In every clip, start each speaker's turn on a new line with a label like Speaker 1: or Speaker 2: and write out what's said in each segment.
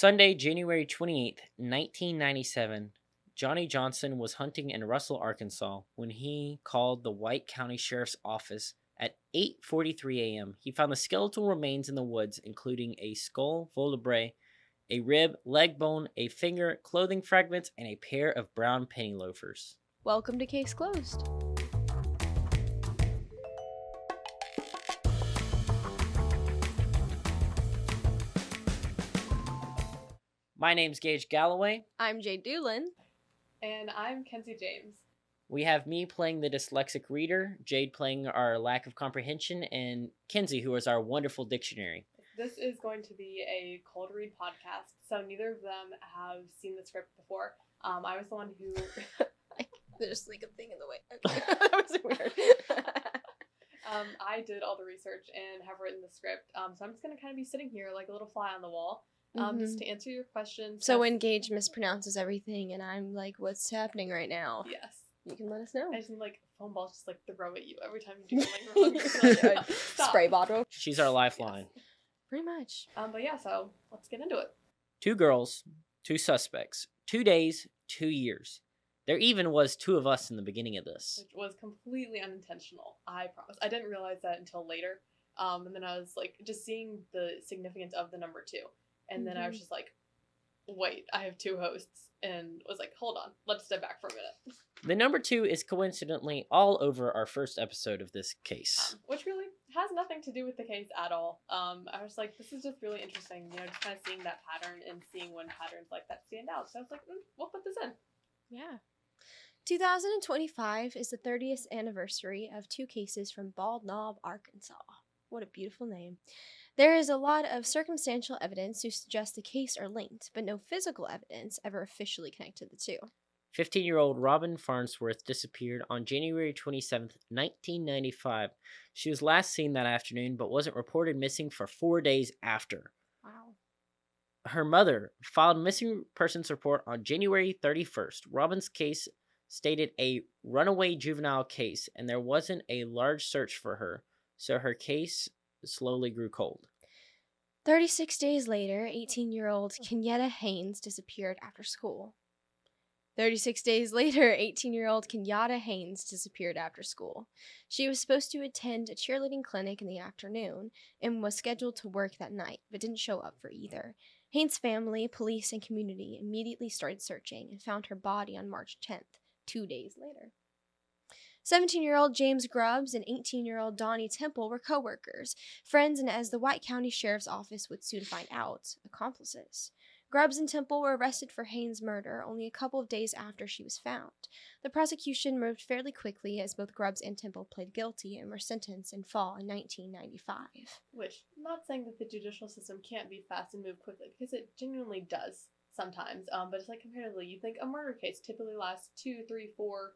Speaker 1: Sunday, January 28th, 1997, Johnny Johnson was hunting in Russell, Arkansas when he called the White County Sheriff's Office at 8:43 a.m. He found the skeletal remains in the woods, including a skull vertebrae, a rib, leg bone, a finger, clothing fragments, and a pair of brown penny loafers.
Speaker 2: Welcome to Case Closed.
Speaker 1: My name's Gage Galloway.
Speaker 2: I'm Jay Doolin.
Speaker 3: And I'm Kenzie James.
Speaker 1: We have me playing the dyslexic reader, Jade playing our lack of comprehension, and Kenzie, who is our wonderful dictionary.
Speaker 3: This is going to be a cold read podcast, so neither of them have seen the script before. I was the one who...
Speaker 2: There's like a thing in the way. Okay. That was weird.
Speaker 3: I did all the research and have written the script, so I'm just going to kind of be sitting here like a little fly on the wall. Just to answer your questions.
Speaker 2: So when Gage mispronounces everything and I'm like, what's happening right now?
Speaker 3: Yes.
Speaker 2: You can let us know.
Speaker 3: I just need like phone balls just like throw at you every time you do something wrong. You're like,
Speaker 2: spray bottle.
Speaker 1: She's our lifeline.
Speaker 3: Yes.
Speaker 2: Pretty much.
Speaker 3: But yeah, so let's get into it.
Speaker 1: 2 girls, 2 suspects, 2 days, 2 years. There even was 2 of us in the beginning of this.
Speaker 3: Which was completely unintentional, I promise. I didn't realize that until later. And then I was like just seeing the significance of the number 2. And then I was just like, wait, I have 2 hosts. And was like, hold on, let's step back for a minute.
Speaker 1: The number 2 is coincidentally all over our first episode of this case.
Speaker 3: Which really has nothing to do with the case at all. I was like, this is just really interesting, just kind of seeing that pattern and seeing when patterns like that stand out. So I was like, we'll put this in.
Speaker 2: Yeah. 2025 is the 30th anniversary of 2 cases from Bald Knob, Arkansas. What a beautiful name. There is a lot of circumstantial evidence to suggest the case are linked, but no physical evidence ever officially connected the 2.
Speaker 1: 15-year-old Robin Farnsworth disappeared on January 27, 1995. She was last seen that afternoon, but wasn't reported missing for 4 days after.
Speaker 2: Wow.
Speaker 1: Her mother filed a missing persons report on January 31st. Robin's case stated a runaway juvenile case, and there wasn't a large search for her, so her case slowly grew cold.
Speaker 2: 36 days later, 18-year-old Kenyatta Haynes disappeared after school. 36 days later, 18-year-old Kenyatta Haynes disappeared after school. She was supposed to attend a cheerleading clinic in the afternoon and was scheduled to work that night, but didn't show up for either. Haynes' family, police, and community immediately started searching and found her body on March 10th, 2 days later. 17-year-old James Grubbs and 18-year-old Donnie Temple were co-workers, friends, and as the White County Sheriff's Office would soon find out, accomplices. Grubbs and Temple were arrested for Haynes' murder only a couple of days after she was found. The prosecution moved fairly quickly as both Grubbs and Temple pled guilty and were sentenced in fall in 1995.
Speaker 3: Which, not saying that the judicial system can't be fast and move quickly, because it genuinely does. Sometimes, but it's like comparatively, you think a murder case typically lasts 2, 3, 4,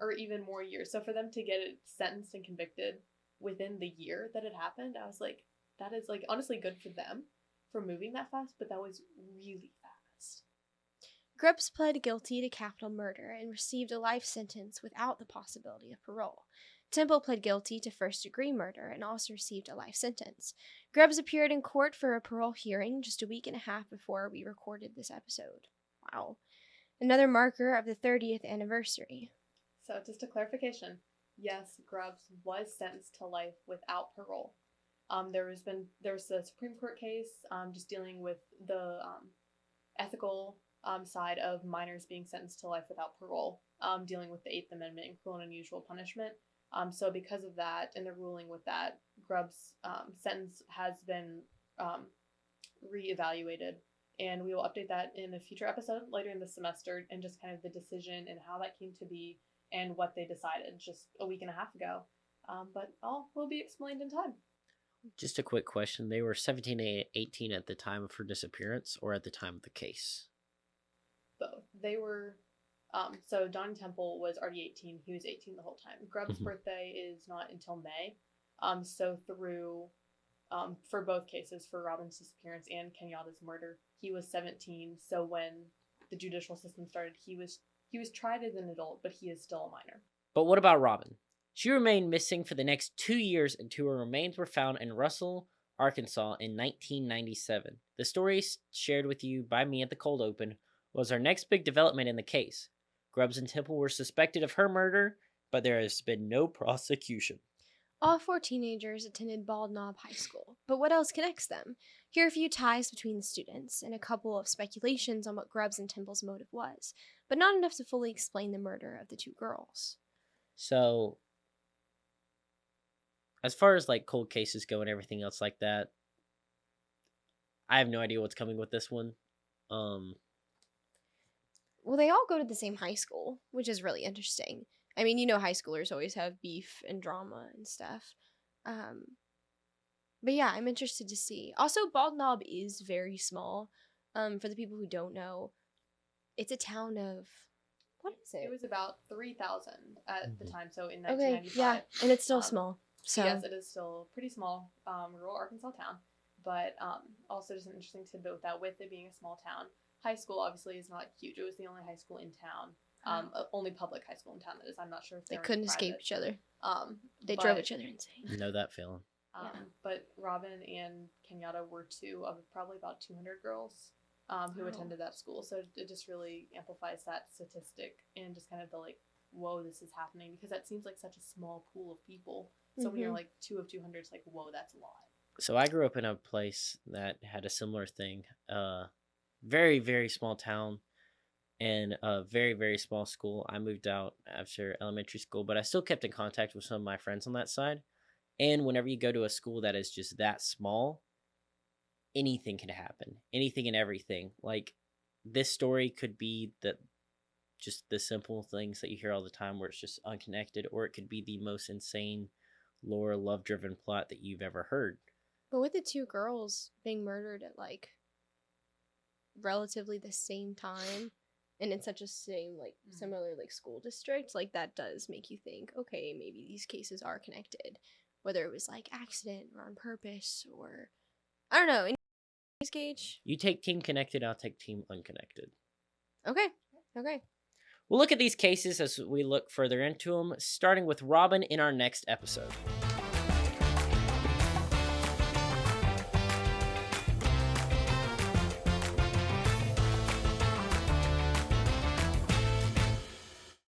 Speaker 3: or even more years. So for them to get it sentenced and convicted within the year that it happened, I was like, that is like honestly good for them for moving that fast, but that was really fast.
Speaker 2: Grubbs pled guilty to capital murder and received a life sentence without the possibility of parole. Temple pled guilty to first-degree murder and also received a life sentence. Grubbs appeared in court for a parole hearing just a week and a half before we recorded this episode. Wow. Another marker of the 30th anniversary.
Speaker 3: So just a clarification. Yes, Grubbs was sentenced to life without parole. There was a Supreme Court case just dealing with the ethical side of minors being sentenced to life without parole, dealing with the 8th Amendment and cruel and unusual punishment. So because of that, and the ruling with that, Grubbs' sentence has been reevaluated, and we will update that in a future episode later in the semester, and just kind of the decision and how that came to be and what they decided just a week and a half ago. But all will be explained in time.
Speaker 1: Just a quick question. They were 17 and 18 at the time of her disappearance or at the time of the case?
Speaker 3: Both. They were... So Donnie Temple was already 18. He was 18 the whole time. Grubbs' birthday is not until May. So through, for both cases, for Robin's disappearance and Kenyatta's murder, he was 17. So when the judicial system started, he was tried as an adult, but he is still a minor.
Speaker 1: But what about Robin? She remained missing for the next 2 years until her remains were found in Russell, Arkansas in 1997. The story shared with you by me at the cold open was our next big development in the case. Grubbs and Temple were suspected of her murder, but there has been no prosecution.
Speaker 2: All 4 teenagers attended Bald Knob High School, but what else connects them? Here are a few ties between the students and a couple of speculations on what Grubbs and Temple's motive was, but not enough to fully explain the murder of the 2 girls.
Speaker 1: So, as far as like cold cases go and everything else like that, I have no idea what's coming with this one.
Speaker 2: Well, they all go to the same high school, which is really interesting. I mean, high schoolers always have beef and drama and stuff. But yeah, I'm interested to see. Also, Bald Knob is very small. For the people who don't know, it's a town of, what is it?
Speaker 3: It was about 3,000 at the time, so in
Speaker 2: Okay,
Speaker 3: 1995.
Speaker 2: yeah, and it's still small. So
Speaker 3: Yes, it is still a pretty small rural Arkansas town. But also just an interesting tidbit with that, with it being a small town, high school obviously is not huge. It was the only high school in town. Only public high school in town, that is. I'm not sure if
Speaker 2: they couldn't escape each other. They
Speaker 3: but-
Speaker 2: drove each other insane.
Speaker 1: Know that feeling.
Speaker 3: But Robin and Kenyatta were 2 of probably about 200 girls who attended that school. So it just really amplifies that statistic and just kind of the like, whoa, this is happening, because that seems like such a small pool of people. So when you're like 2 of 200, it's like, whoa, that's a lot.
Speaker 1: So I grew up in a place that had a similar thing. Very, very small town and a very, very small school. I moved out after elementary school, but I still kept in contact with some of my friends on that side. And whenever you go to a school that is just that small, anything can happen. Anything and everything. Like, this story could be just the simple things that you hear all the time where it's just unconnected, or it could be the most insane lore, love-driven plot that you've ever heard.
Speaker 2: But with the 2 girls being murdered at like relatively the same time, and in such a similar like school district, like that does make you think, okay, maybe these cases are connected, whether it was like accident or on purpose, or I don't know. Anyways, Gage?
Speaker 1: You take team connected, I'll take team unconnected.
Speaker 2: Okay.
Speaker 1: We'll look at these cases as we look further into them, starting with Robin in our next episode.